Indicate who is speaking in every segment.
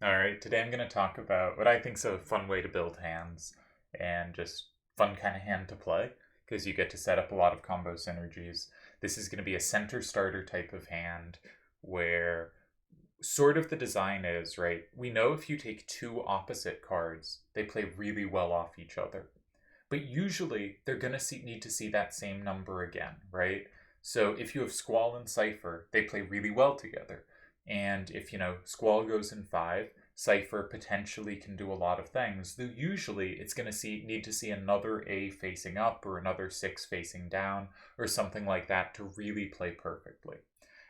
Speaker 1: All right, today I'm going to talk about what I think is a fun way to build hands and just fun kind of hand to play because you get to set up a lot of combo synergies. This is going to be a center starter type of hand where sort of the design is, right? We know if you take two opposite cards, they play really well off each other. But usually they're going to need to see that same number again, right? So if you have Squall and Seifer, they play really well together. And if, Squall goes in 5, Seifer potentially can do a lot of things, though usually it's going to need to see another A facing up or another 6 facing down or something like that to really play perfectly.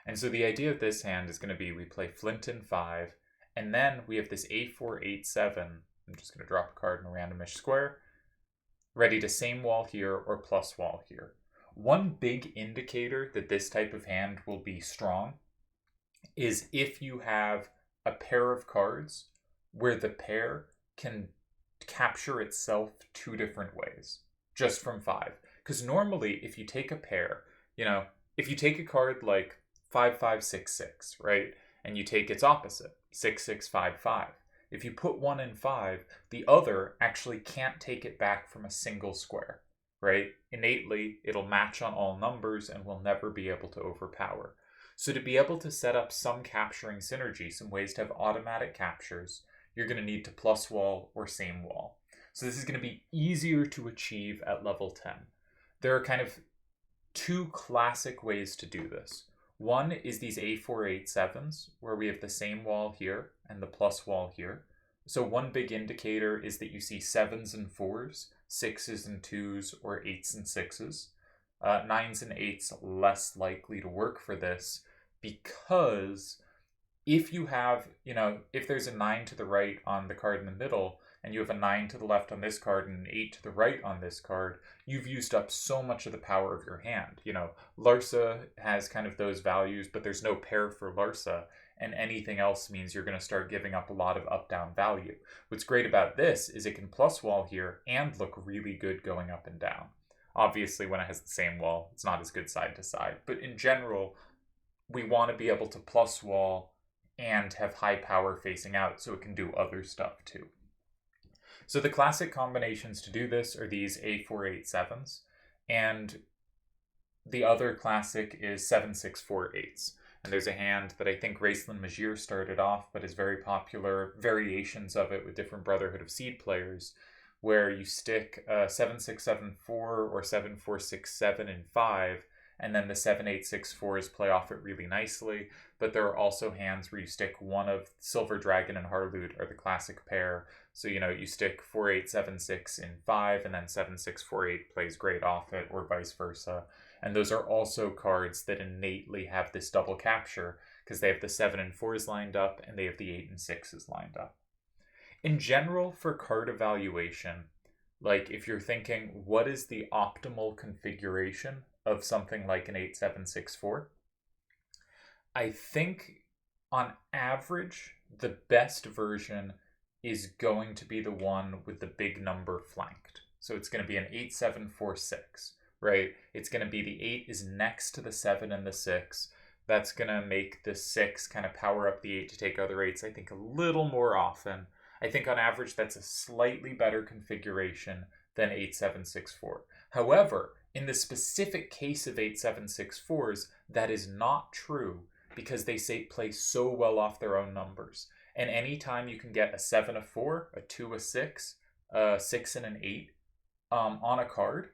Speaker 1: And so the idea of this hand is going to be we play Flint in 5, and then we have this A4, 8, 7. I'm just going to drop a card in a randomish square, ready to same wall here or plus wall here. One big indicator that this type of hand will be strong is if you have a pair of cards where the pair can capture itself two different ways, just from 5. Because normally, if you take a pair, if you take a card like 5, 5, 6, 6, right, and you take its opposite, 6, 6, 5, 5, if you put one in 5, the other actually can't take it back from a single square, right? Innately, it'll match on all numbers and will never be able to overpower. So to be able to set up some capturing synergy, some ways to have automatic captures, you're going to need to plus wall or same wall. So this is going to be easier to achieve at level 10. There are kind of two classic ways to do this. One is these A4, 8, 7s, where we have the same wall here and the plus wall here. So one big indicator is that you see 7s and 4s, 6s and 2s, or 8s and 6s. 9s and 8s less likely to work for this because if you have, if there's a 9 to the right on the card in the middle and you have a 9 to the left on this card and an 8 to the right on this card, you've used up so much of the power of your hand. Larsa has kind of those values, but there's no pair for Larsa, and anything else means you're going to start giving up a lot of up-down value. What's great about this is it can plus wall here and look really good going up and down. Obviously, when it has the same wall, it's not as good side to side. But in general, we want to be able to plus wall and have high power facing out so it can do other stuff too. So the classic combinations to do this are these A4, 8, 7s. And the other classic is 7, 6, 4, 8s. And there's a hand that I think Raceland Magier started off, but is very popular, variations of it with different Brotherhood of Seed players, where you stick 7, 6, 7, 4 or 7, 4, 6, 7 in 5, and then the 7, 8, 6, 4s play off it really nicely. But there are also hands where you stick one of Silver Dragon and Harloot are the classic pair. So, you stick 4, 8, 7, 6 in 5, and then 7, 6, 4, 8 plays great off it, or vice versa. And those are also cards that innately have this double capture, because they have the 7 and 4s lined up, and they have the 8 and 6s lined up. In general, for card evaluation, like if you're thinking, what is the optimal configuration of something like an 8764? I think on average, the best version is going to be the one with the big number flanked. So it's going to be an 8746, right? It's going to be the 8 is next to the 7 and the 6. That's going to make the 6 kind of power up the 8 to take other 8s, I think, a little more often. I think on average that's a slightly better configuration than 8764. However, in the specific case of 8764s, that is not true because they play so well off their own numbers. And anytime you can get a 7, a 4, a 2, a 6, a 6, and an 8 on a card,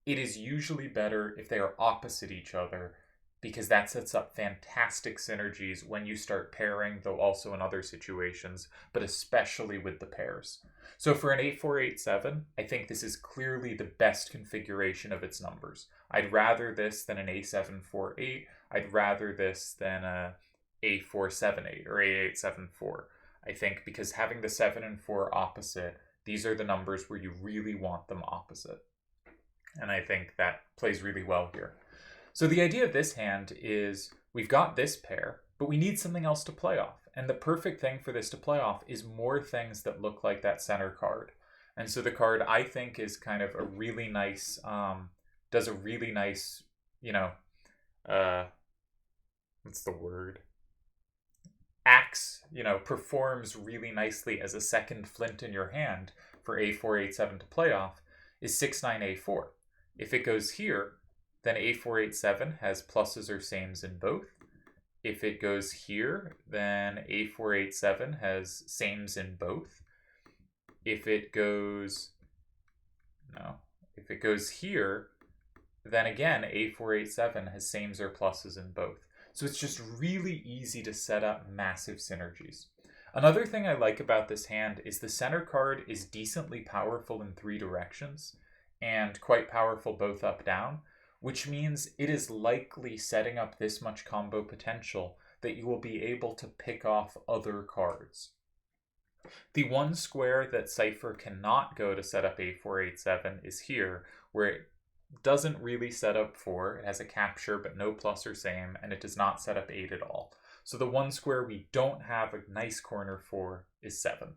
Speaker 1: it is usually better if they are opposite each other, because that sets up fantastic synergies when you start pairing, though also in other situations, but especially with the pairs. So for an 8487, I think this is clearly the best configuration of its numbers. I'd rather this than an A748. I'd rather this than a A478 or A874. I think because having the 7 and 4 opposite, these are the numbers where you really want them opposite. And I think that plays really well here. So the idea of this hand is we've got this pair, but we need something else to play off. And the perfect thing for this to play off is more things that look like that center card. And so the card, I think, is kind of a really nice, does a really nice, what's the word? acts, performs really nicely as a second Flint in your hand for a4, a7 to play off, is 6-9, a4. If it goes here, then a4, a7 has pluses or sames in both. If it goes here, then a4, a7 has sames in both. If it goes here, then again, a4, a7 has sames or pluses in both. So it's just really easy to set up massive synergies. Another thing I like about this hand is the center card is decently powerful in 3 directions and quite powerful both up down, which means it is likely setting up this much combo potential that you will be able to pick off other cards. The one square that Seifer cannot go to set up a4, a7 is here, where it doesn't really set up 4. It has a capture, but no plus or same, and it does not set up 8 at all. So the one square we don't have a nice corner for is 7.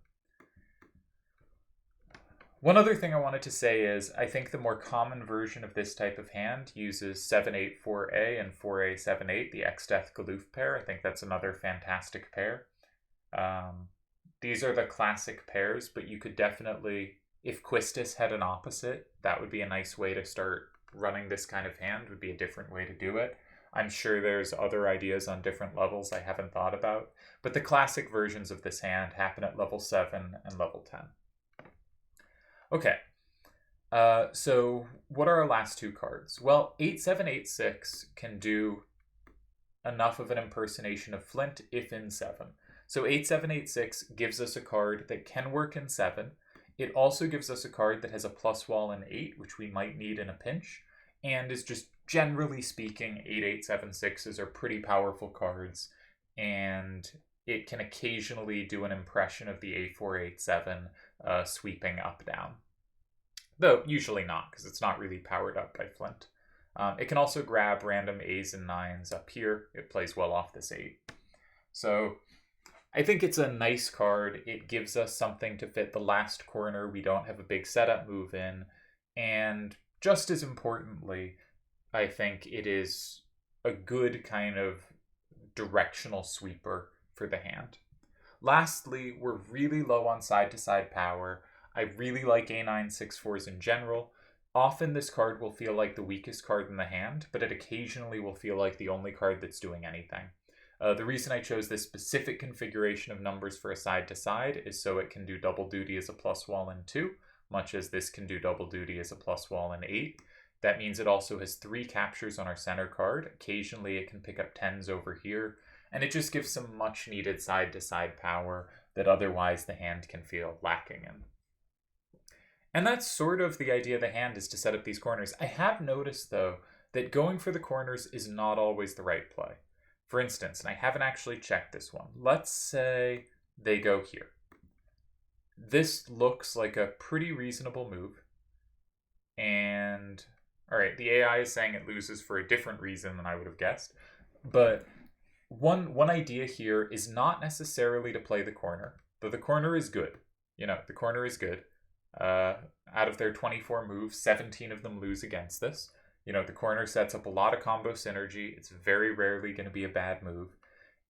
Speaker 1: One other thing I wanted to say is I think the more common version of this type of hand uses 7-8, 4A and 4A, 7-8, the X-Death Galoof pair. I think that's another fantastic pair. These are the classic pairs, but you could definitely, if Quistis had an opposite, that would be a nice way to start running this kind of hand, would be a different way to do it. I'm sure there's other ideas on different levels I haven't thought about, but the classic versions of this hand happen at level 7 and level 10. Okay, so what are our last 2 cards? Well, 8-7, 8-6 can do enough of an impersonation of Flint if in 7. So 8-7, 8-6 gives us a card that can work in 7. It also gives us a card that has a plus wall in 8, which we might need in a pinch, and is just generally speaking, 8-8, 7-6s are pretty powerful cards, and it can occasionally do an impression of the a4, 8-7 sweeping up-down. Though usually not, because it's not really powered up by Flint. It can also grab random 8s and 9s up here. It plays well off this 8. So I think it's a nice card. It gives us something to fit the last corner we don't have a big setup move in. And just as importantly, I think it is a good kind of directional sweeper for the hand. Lastly, we're really low on side-to-side power. I really like A9 6-4s in general. Often this card will feel like the weakest card in the hand, but it occasionally will feel like the only card that's doing anything. The reason I chose this specific configuration of numbers for a side-to-side is so it can do double duty as a plus wall in 2, much as this can do double duty as a plus wall in 8. That means it also has 3 captures on our center card. Occasionally it can pick up 10s over here, and it just gives some much needed side-to-side power that otherwise the hand can feel lacking in. And that's sort of the idea of the hand, is to set up these corners. I have noticed, though, that going for the corners is not always the right play. For instance, and I haven't actually checked this one, let's say they go here. This looks like a pretty reasonable move. And, alright, the AI is saying it loses for a different reason than I would have guessed. But one idea here is not necessarily to play the corner, though the corner is good. The corner is good. Out of their 24 moves, 17 of them lose against this. The corner sets up a lot of combo synergy. It's very rarely going to be a bad move.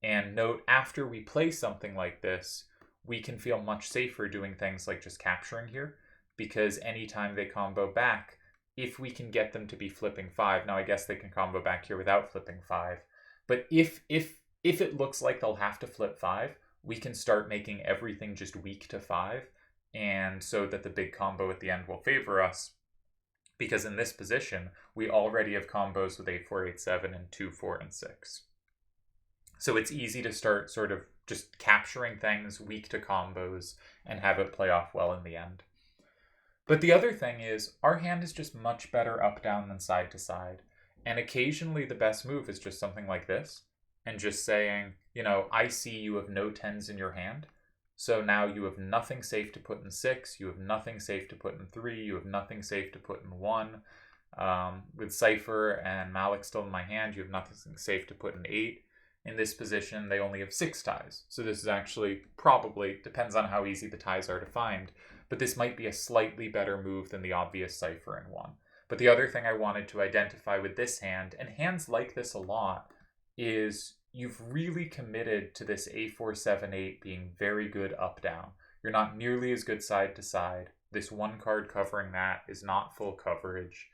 Speaker 1: And note, after we play something like this, we can feel much safer doing things like just capturing here, because anytime they combo back, if we can get them to be flipping 5, now I guess they can combo back here without flipping 5, but if it looks like they'll have to flip 5, we can start making everything just weak to 5, and so that the big combo at the end will favor us, because in this position, we already have combos with 8-4, 8-7, and 2-4, and 6. So it's easy to start sort of just capturing things weak to combos and have it play off well in the end. But the other thing is, our hand is just much better up-down than side-to-side, and occasionally the best move is just something like this, and just saying, I see you have no 10s in your hand, so now you have nothing safe to put in 6, you have nothing safe to put in 3, you have nothing safe to put in 1. With Seifer and Malik still in my hand, you have nothing safe to put in 8. In this position, they only have 6 ties. So this is actually probably, depends on how easy the ties are to find, but this might be a slightly better move than the obvious Seifer in 1. But the other thing I wanted to identify with this hand, and hands like this a lot, is you've really committed to this A4-7-8 being very good up-down. You're not nearly as good side to side. This one card covering that is not full coverage.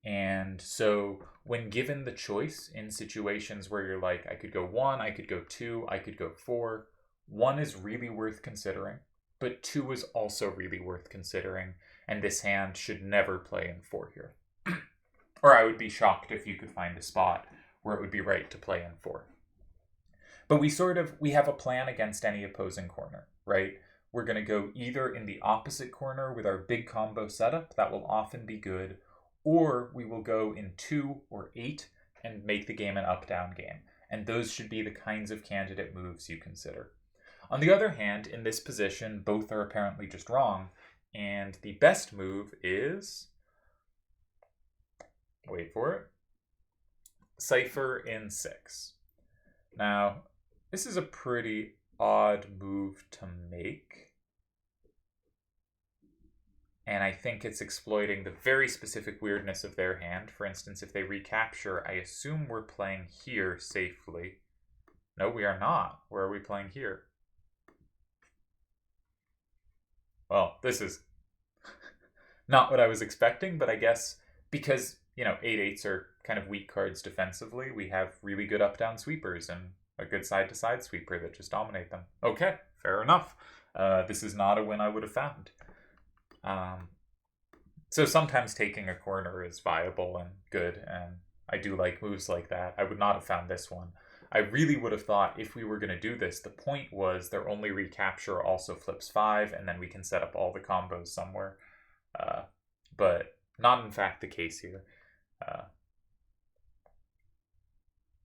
Speaker 1: And so when given the choice in situations where you're like, I could go 1, I could go 2, I could go 4, 1 is really worth considering, but 2 is also really worth considering, and this hand should never play in 4 here. Or I would be shocked if you could find a spot where it would be right to play in 4. But we have a plan against any opposing corner, right? We're going to go either in the opposite corner with our big combo setup, that will often be good, or we will go in 2 or 8 and make the game an up-down game. And those should be the kinds of candidate moves you consider. On the other hand, in this position, both are apparently just wrong, and the best move is, wait for it, Seifer in 6. Now, this is a pretty odd move to make, and I think it's exploiting the very specific weirdness of their hand. For instance, if they recapture, I assume we're playing here safely. No, we are not. Where are we playing here? Well, this is not what I was expecting, but I guess because, 8/8s are kind of weak cards defensively, we have really good up-down sweepers and a good side-to-side sweeper that just dominate them. Okay, fair enough. This is not a win I would have found. So sometimes taking a corner is viable and good, and I do like moves like that. I would not have found this one. I really would have thought if we were going to do this, the point was their only recapture also flips 5, and then we can set up all the combos somewhere. But not in fact the case here.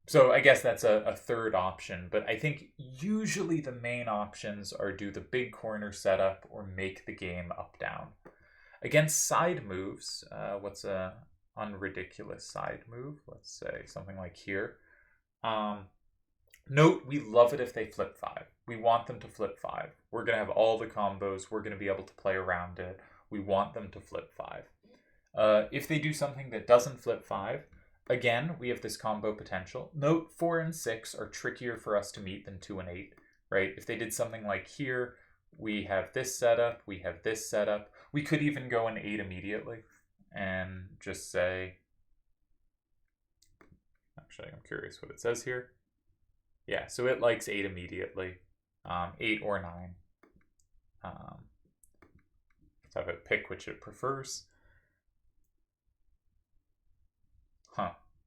Speaker 1: So I guess that's a third option, but I think usually the main options are do the big corner setup or make the game up-down. Against side moves, what's a unridiculous side move? Let's say something like here. Note, we love it if they flip 5. We want them to flip 5. We're going to have all the combos. We're going to be able to play around it. We want them to flip 5. If they do something that doesn't flip 5, again, we have this combo potential. Note, 4 and 6 are trickier for us to meet than 2 and 8, right? If they did something like here, we have this setup, we have this setup. We could even go in 8 immediately and just say, actually, I'm curious what it says here. Yeah, so it likes 8 immediately, 8 or 9. Let's have it pick which it prefers.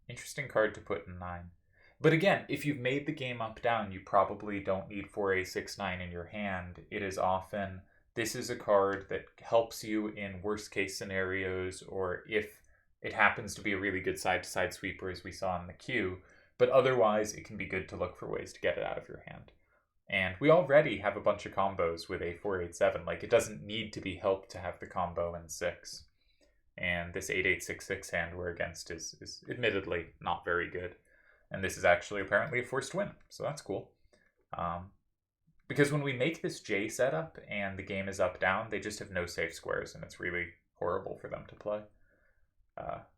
Speaker 1: Interesting card to put in 9. But again, if you've made the game up-down, you probably don't need 4A6-9 in your hand. It is often, this is a card that helps you in worst-case scenarios, or if it happens to be a really good side-to-side sweeper, as we saw in the queue. But otherwise, it can be good to look for ways to get it out of your hand. And we already have a bunch of combos with A4-8-7. Like, it doesn't need to be helped to have the combo in 6. And this 8-8-6-6 hand we're against is admittedly not very good. And this is actually apparently a forced win, so that's cool. Because when we make this J setup and the game is up-down, they just have no safe squares, and it's really horrible for them to play.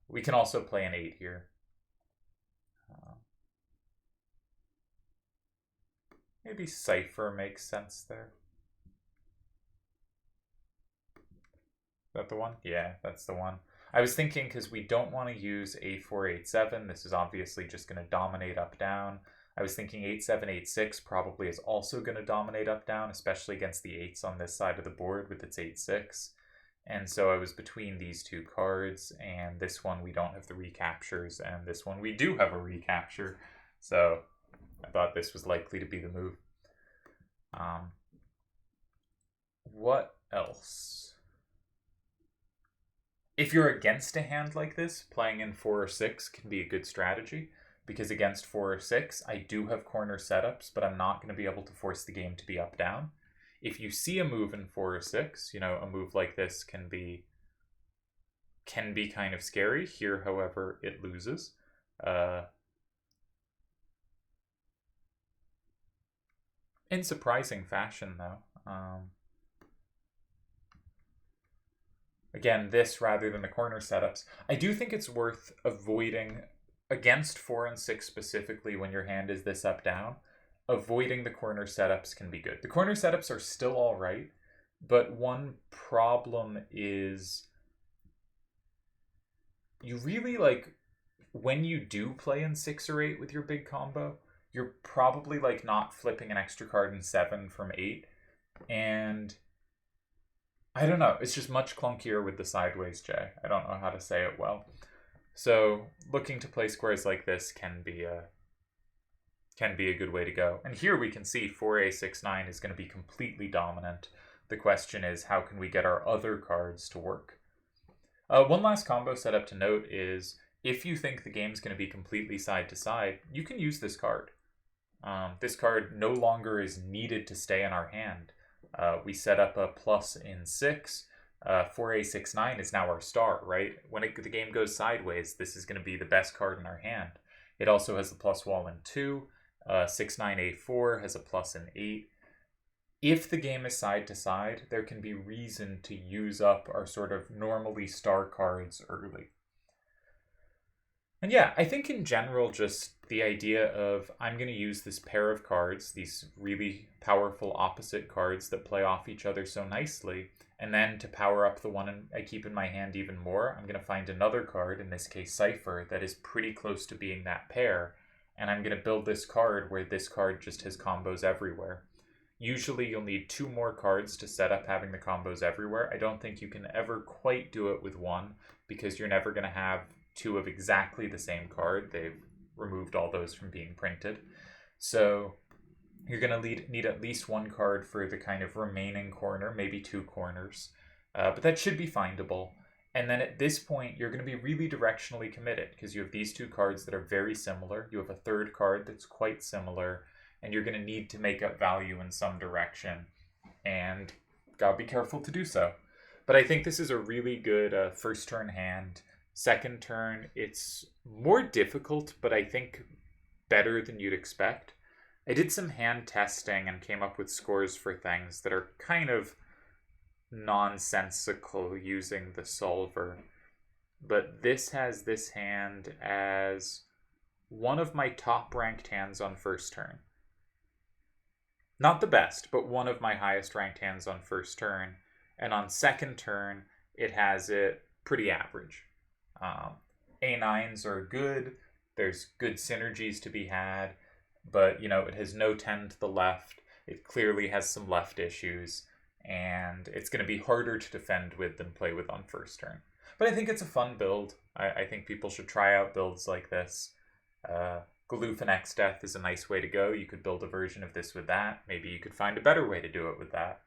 Speaker 1: We can also play an 8 here. Maybe Seifer makes sense there. Is that the one? Yeah, that's the one. I was thinking because we don't want to use A4-8-7. This is obviously just going to dominate up-down. I was thinking 8-7-8-6 probably is also going to dominate up-down, especially against the 8s on this side of the board with its 8-6. And so I was between these two cards, and this one we don't have the recaptures, and this one we do have a recapture. So I thought this was likely to be the move. What else? If you're against a hand like this, playing in 4 or 6 can be a good strategy, because against 4 or 6, I do have corner setups, but I'm not going to be able to force the game to be up-down. If you see a move in 4 or 6, a move like this can be kind of scary. Here, however, it loses. In surprising fashion, though. Again, this rather than the corner setups. I do think it's worth avoiding, against 4 and 6 specifically, when your hand is this up down, avoiding the corner setups can be good. The corner setups are still all right, but one problem is you really, like, when you do play in 6 or 8 with your big combo, you're probably, like, not flipping an extra card in 7 from 8, and I don't know, it's just much clunkier with the sideways J. I don't know how to say it well. So looking to play squares like this can be a good way to go. And here we can see 4A69 is going to be completely dominant. The question is, how can we get our other cards to work? One last combo setup to note is, if you think the game's going to be completely side to side, you can use this card. This card no longer is needed to stay in our hand. We set up a plus in 6. 4A69 is now our star, right? When the game goes sideways, this is going to be the best card in our hand. It also has a plus wall in 2. 69A4 has a plus in 8. If the game is side to side, there can be reason to use up our sort of normally star cards early. And yeah, I think in general, just the idea of I'm going to use this pair of cards, these really powerful opposite cards that play off each other so nicely, and then to power up the one I keep in my hand even more, I'm going to find another card, in this case Seifer, that is pretty close to being that pair, and I'm going to build this card where this card just has combos everywhere. Usually you'll need 2 more cards to set up having the combos everywhere. I don't think you can ever quite do it with 1, because you're never going to have 2 of exactly the same card. They've removed all those from being printed. So you're going to need at least 1 card for the kind of remaining corner, maybe 2 corners. But that should be findable. And then at this point, you're going to be really directionally committed, because you have these 2 cards that are very similar. You have a third card that's quite similar, and you're going to need to make up value in some direction. And gotta be careful to do so. But I think this is a really good first turn hand. Second turn, it's more difficult, but I think better than you'd expect. I did some hand testing and came up with scores for things that are kind of nonsensical using the solver. But this has this hand as one of my top ranked hands on first turn. Not the best, but one of my highest ranked hands on first turn. And on second turn, it has it pretty average. A9s are good. There's good synergies to be had. But, you know, it has no 10 to the left. It clearly has some left issues. And it's going to be harder to defend with than play with on first turn. But I think it's a fun build. I think people should try out builds like this. Galoof and X-Death is a nice way to go. You could build a version of this with that. Maybe you could find a better way to do it with that.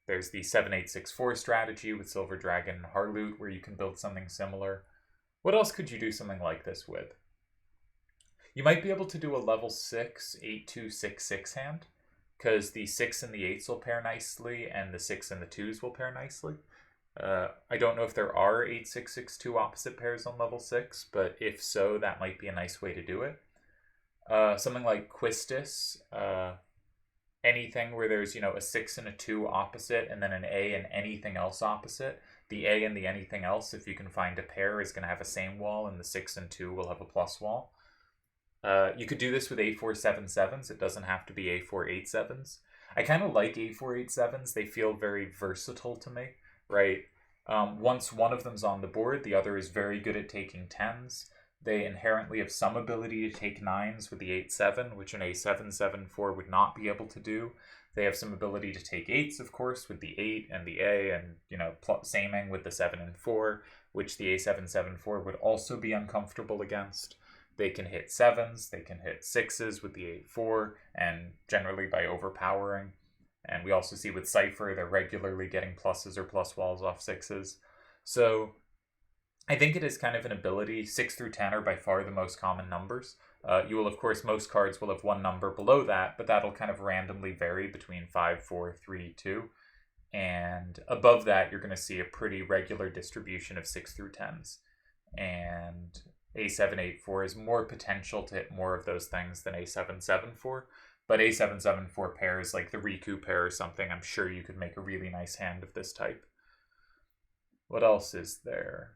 Speaker 1: There's the 7864 strategy with Silver Dragon and Harloot, where you can build something similar. What else could you do something like this with? You might be able to do a level 6, 8-2-6-6 hand, because the 6 and the 8s will pair nicely, and the 6 and the 2s will pair nicely. I don't know if there are 8-6-6-2 opposite pairs on level 6, but if so, that might be a nice way to do it. Something like Quistis, anything where there's, you know, a 6 and a 2 opposite, and then an A and anything else opposite. The A and the anything else, if you can find a pair, is going to have a same wall, and the 6 and 2 will have a plus wall. You could do this with A4-7-7s. It doesn't have to be A4-8-7s. I kind of like A4-8-7s. They feel very versatile to me, right? Once one of them's on the board, the other is very good at taking 10s. They inherently have some ability to take 9s with the 8-7, which an A7-7-4 would not be able to do. They have some ability to take 8s, of course, with the 8 and the A, and, you know, saming with the 7 and 4, which the A7-7-4 would also be uncomfortable against. They can hit 7s, they can hit 6s with the 8-4, and generally by overpowering. And we also see with Seifer, they're regularly getting pluses or plus walls off 6s. So I think it is kind of an ability. 6 through 10 are by far the most common numbers. You will, of course, most cards will have one number below that, but that'll kind of randomly vary between 5, 4, 3, 2. And above that, you're going to see a pretty regular distribution of 6 through 10s. And A7-8-4 has more potential to hit more of those things than A7-7-4. But A7-7-4 pairs, like the Riku pair or something, I'm sure you could make a really nice hand of this type. What else is there?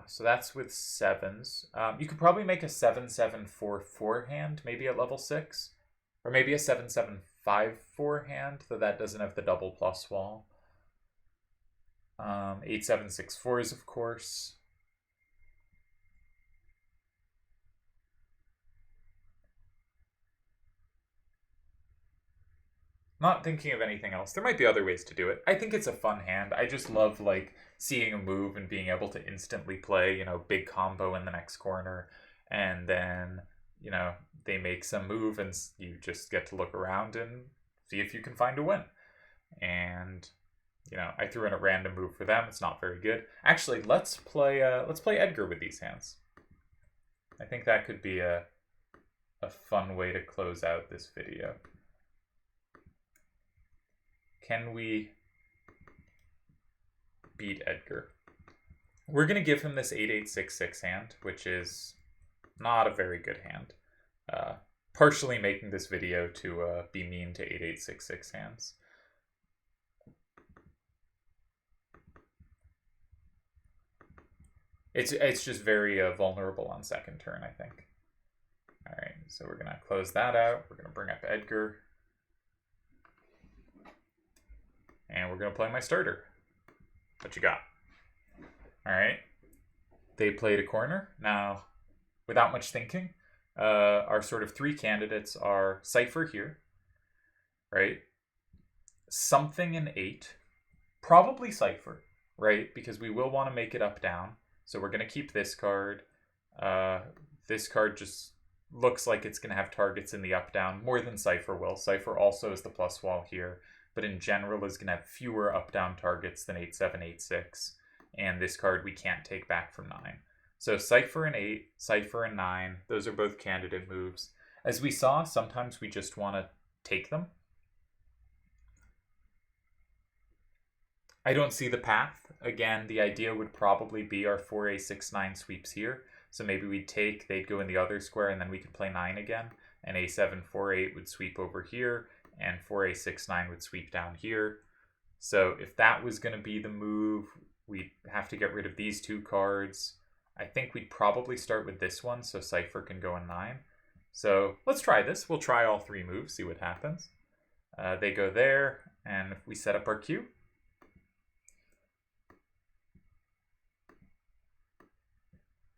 Speaker 1: So that's with sevens. You could probably make a 7-7-4-4 hand, maybe at level 6. Or maybe a 7-7-5-4 hand, though that doesn't have the double plus wall. 8-7-6-4s, of course. Not thinking of anything else. There might be other ways to do it. I think it's a fun hand. I just love like seeing a move and being able to instantly play, you know, big combo in the next corner, and then, you know, they make some move and you just get to look around and see if you can find a win. And, you know, I threw in a random move for them. It's not very good. Actually, let's play Edgar with these hands. I think that could be a fun way to close out this video. Can we beat Edgar? We're going to give him this 8-8-6-6 hand, which is not a very good hand. Partially making this video to be mean to 8-8-6-6 hands. It's just very vulnerable on second turn, I think. All right, so we're going to close that out. We're going to bring up Edgar. And we're going to play my starter. What you got? All right. They played a corner. Now, without much thinking, our sort of three candidates are Seifer here, right? Something in 8. Probably Seifer, right? Because we will want to make it up-down. So we're going to keep this card. This card just looks like it's going to have targets in the up-down more than Seifer will. Seifer also is the plus wall here, but in general is going to have fewer up-down targets than 8-7-8-6. And this card we can't take back from 9. So Seifer and 8, Seifer and 9, those are both candidate moves. As we saw, sometimes we just want to take them. I don't see the path. Again, the idea would probably be our 4-8-6-9 sweeps here. So maybe we'd take, they'd go in the other square, and then we could play 9 again. And A7-4-8 would sweep over here, and 4-8-6-9 would sweep down here. So if that was going to be the move, we'd have to get rid of these two cards. I think we'd probably start with this one, so Seifer can go in 9. So let's try this. We'll try all 3 moves, see what happens. They go there, and we set up our queue.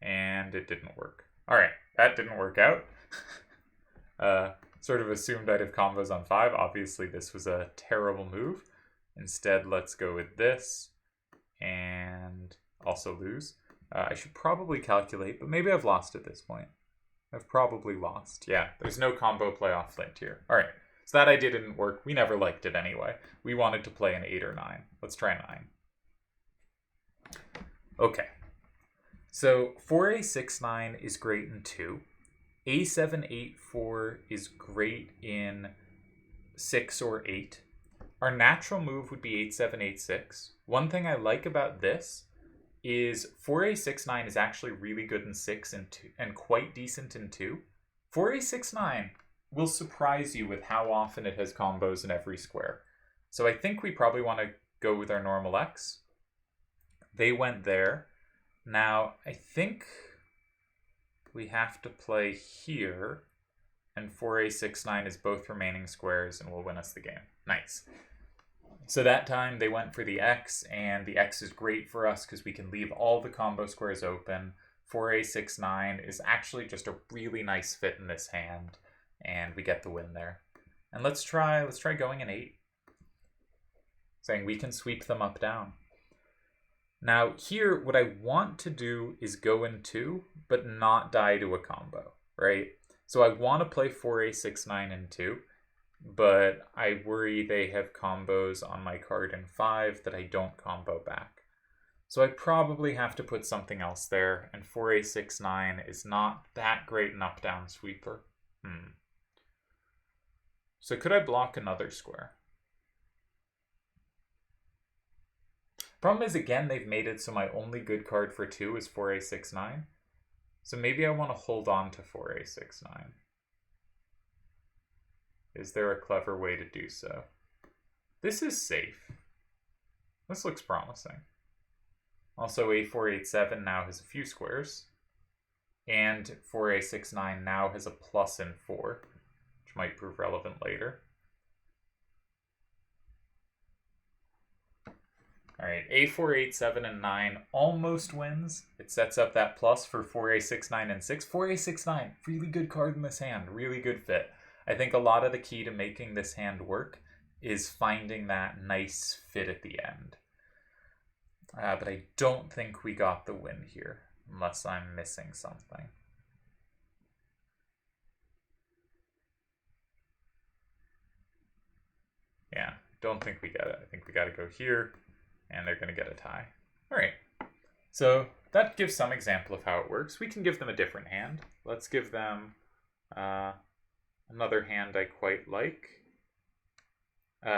Speaker 1: And it didn't work. All right, that didn't work out. Sort of assumed I'd have combos on 5. Obviously, this was a terrible move. Instead, let's go with this and also lose. I should probably calculate, but maybe I've lost at this point. I've probably lost. Yeah, there's no combo play off Flint here. All right, so that idea didn't work. We never liked it anyway. We wanted to play an 8 or 9. Let's try 9. Okay. So 4-8-6-9 is great in 2. A7-8-4 is great in 6 or 8. Our natural move would be 8-7-8-6. One thing I like about this is 4-8-6-9 is actually really good in 6 and 2, and quite decent in 2. 4-8-6-9 will surprise you with how often it has combos in every square. So I think we probably want to go with our normal X. They went there. Now, I think we have to play here, and 4-8-6-9 is both remaining squares and will win us the game. Nice. So that time they went for the X, and the X is great for us because we can leave all the combo squares open. 4-8-6-9 is actually just a really nice fit in this hand, and we get the win there. And let's try going in 8. Saying we can sweep them up down. Now here, what I want to do is go in 2, but not die to a combo, right? So I want to play 4-8-6-9 in 2, but I worry they have combos on my card in 5 that I don't combo back. So I probably have to put something else there, and 4-8-6-9 is not that great an up-down sweeper. So could I block another square? Problem is, again, they've made it so my only good card for 2 is 4-8-6-9. So maybe I want to hold on to 4-8-6-9. Is there a clever way to do so? This is safe. This looks promising. Also, A487 now has a few squares. And 4A69 now has a plus in 4, which might prove relevant later. All right, A487 and 9 almost wins. It sets up that plus for 4A69 and 6. 4A69, really good card in this hand, really good fit. I think a lot of the key to making this hand work is finding that nice fit at the end. But I don't think we got the win here, unless I'm missing something. Yeah, don't think we get it. I think we got to go here, and they're going to get a tie. All right, so that gives some example of how it works. We can give them a different hand. Let's give them another hand I quite like.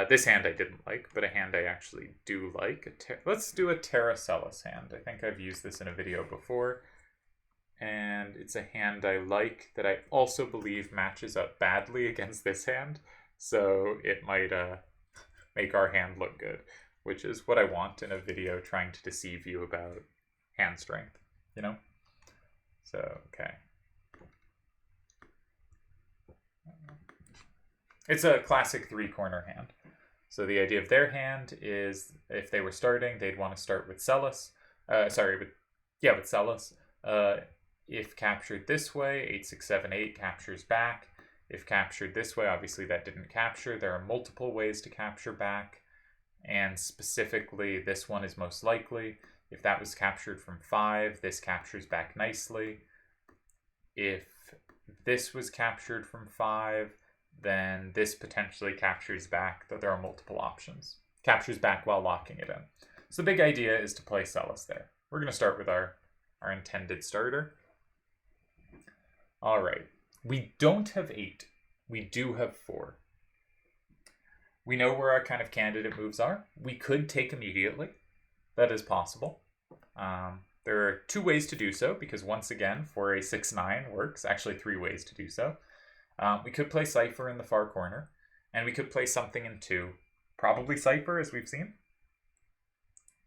Speaker 1: This hand I didn't like, but a hand I actually do like. Let's do a Terracellus hand. I think I've used this in a video before. And it's a hand I like that I also believe matches up badly against this hand. So it might make our hand look good, which is what I want in a video trying to deceive you about hand strength, you know? So, okay. It's a classic three-corner hand. So the idea of their hand is if they were starting, they'd want to start with Cellus. With Cellus. If captured this way, 8, 6, 7, 8 captures back. If captured this way, obviously that didn't capture. There are multiple ways to capture back. And specifically, this one is most likely. If that was captured from 5, this captures back nicely. If this was captured from 5, then this potentially captures back, though there are multiple options. Captures back while locking it in. So the big idea is to play Cellus there. We're going to start with our intended starter. All right. We don't have 8. We do have 4. We know where our kind of candidate moves are. We could take immediately. That is possible. There are 2 ways to do so, because once again, 4A69 works. Actually, 3 ways to do so. We could play Seifer in the far corner, and we could play something in 2. Probably Seifer, as we've seen.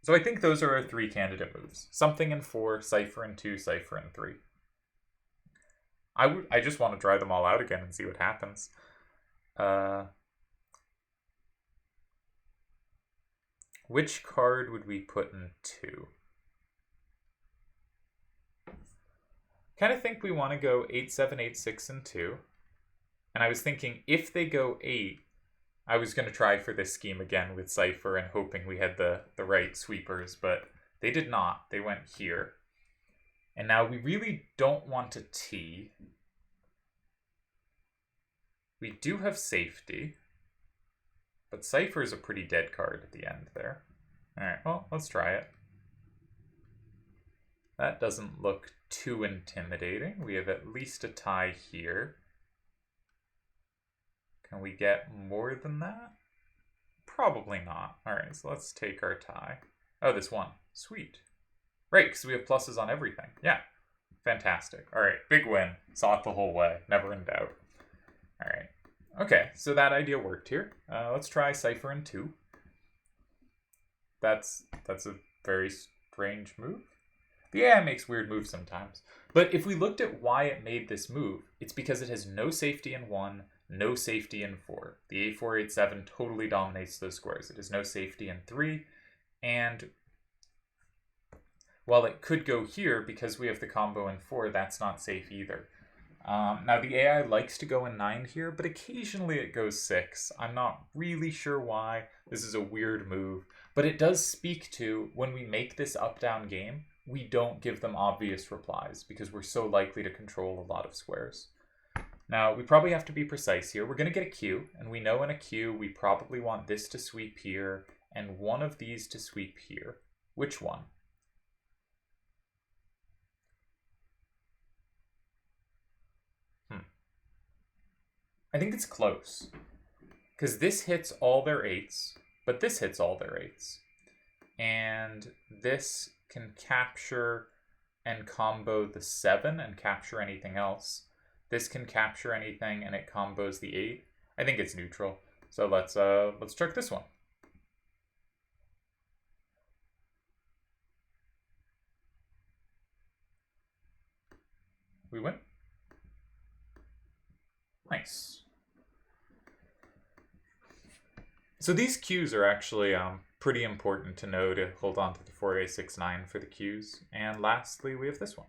Speaker 1: So I think those are our 3 candidate moves. Something in 4, Seifer in 2, Seifer in 3. I just want to try them all out again and see what happens. Which card would we put in 2? Kind of think we want to go 8, 7, 8, 6, and 2. And I was thinking if they go 8, I was going to try for this scheme again with Seifer and hoping we had the right sweepers, but they did not. They went here. And now we really don't want a T. We do have safety, but Seifer is a pretty dead card at the end there. All right, well, let's try it. That doesn't look too intimidating. We have at least a tie here. Can we get more than that? Probably not. All right, so let's take our tie. Oh, this one. Sweet. Right, because we have pluses on everything. Yeah, fantastic. All right, big win. Saw it the whole way. Never in doubt. All right. Okay, so that idea worked here. Let's try Seifer in 2. That's a very strange move. The AI makes weird moves sometimes. But if we looked at why it made this move, it's because it has no safety in 1, no safety in 4. The A487 totally dominates those squares. It has no safety in 3, and while it could go here, because we have the combo in 4, that's not safe either. Now, the AI likes to go in 9 here, but occasionally it goes 6. I'm not really sure why. This is a weird move, but it does speak to when we make this up-down game, we don't give them obvious replies because we're so likely to control a lot of squares. Now, we probably have to be precise here. We're going to get a Q, and we know in a Q we probably want this to sweep here and one of these to sweep here. Which one? I think it's close, because this hits all their 8s, but this hits all their 8s. And this can capture and combo the 7 and capture anything else. This can capture anything and it combos the 8. I think it's neutral. So let's check this one. we win. Nice. So these cues are actually pretty important to know to hold on to the 4A69 for the cues. And lastly, we have this one.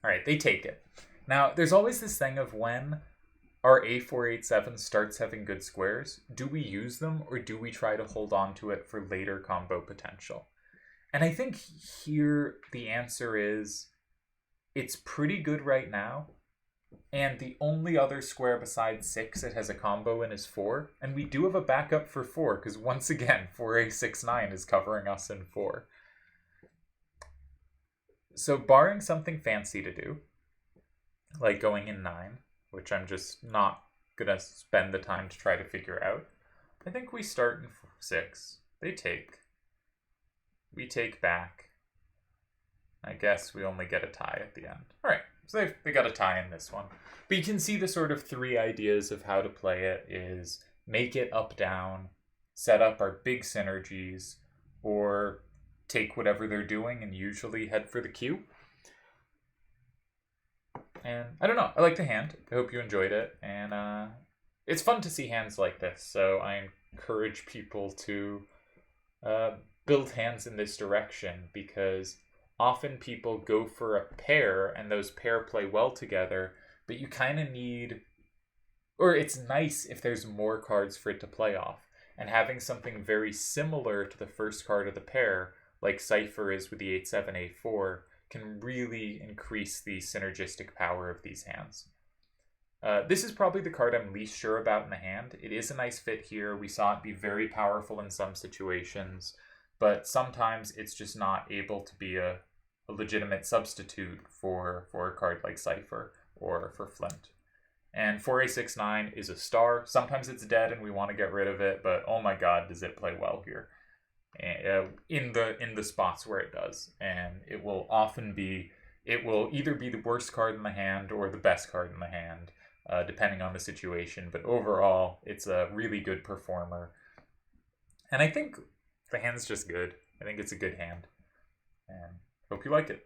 Speaker 1: All right, they take it. Now, there's always this thing of when our A487 starts having good squares, do we use them or do we try to hold on to it for later combo potential? And I think here the answer is it's pretty good right now. And the only other square besides 6 it has a combo in is 4. And we do have a backup for 4, because once again, 4A69 is covering us in 4. So barring something fancy to do, like going in 9, which I'm just not going to spend the time to try to figure out, I think we start in 6. They take. We take back. I guess we only get a tie at the end. All right. So they got a tie in this one. But you can see the sort of 3 ideas of how to play it is make it up-down, set up our big synergies, or take whatever they're doing and usually head for the cue. And I don't know. I like the hand. I hope you enjoyed it. And it's fun to see hands like this. So I encourage people to build hands in this direction because often people go for a pair and those pair play well together, but you kind of need, or it's nice if there's more cards for it to play off. And having something very similar to the first card of the pair, like Seifer is with the 8-7, 8-4, can really increase the synergistic power of these hands. This is probably the card I'm least sure about in the hand. It is a nice fit here. We saw it be very powerful in some situations, but sometimes it's just not able to be a legitimate substitute for a card like Seifer or for Flint. And 4A69 is a star. Sometimes it's dead and we want to get rid of it, but oh my god, does it play well here. In the spots where it does. And it will either be the worst card in the hand or the best card in the hand, depending on the situation. But overall, it's a really good performer. And I think the hand's just good. I think it's a good hand. And hope you like it.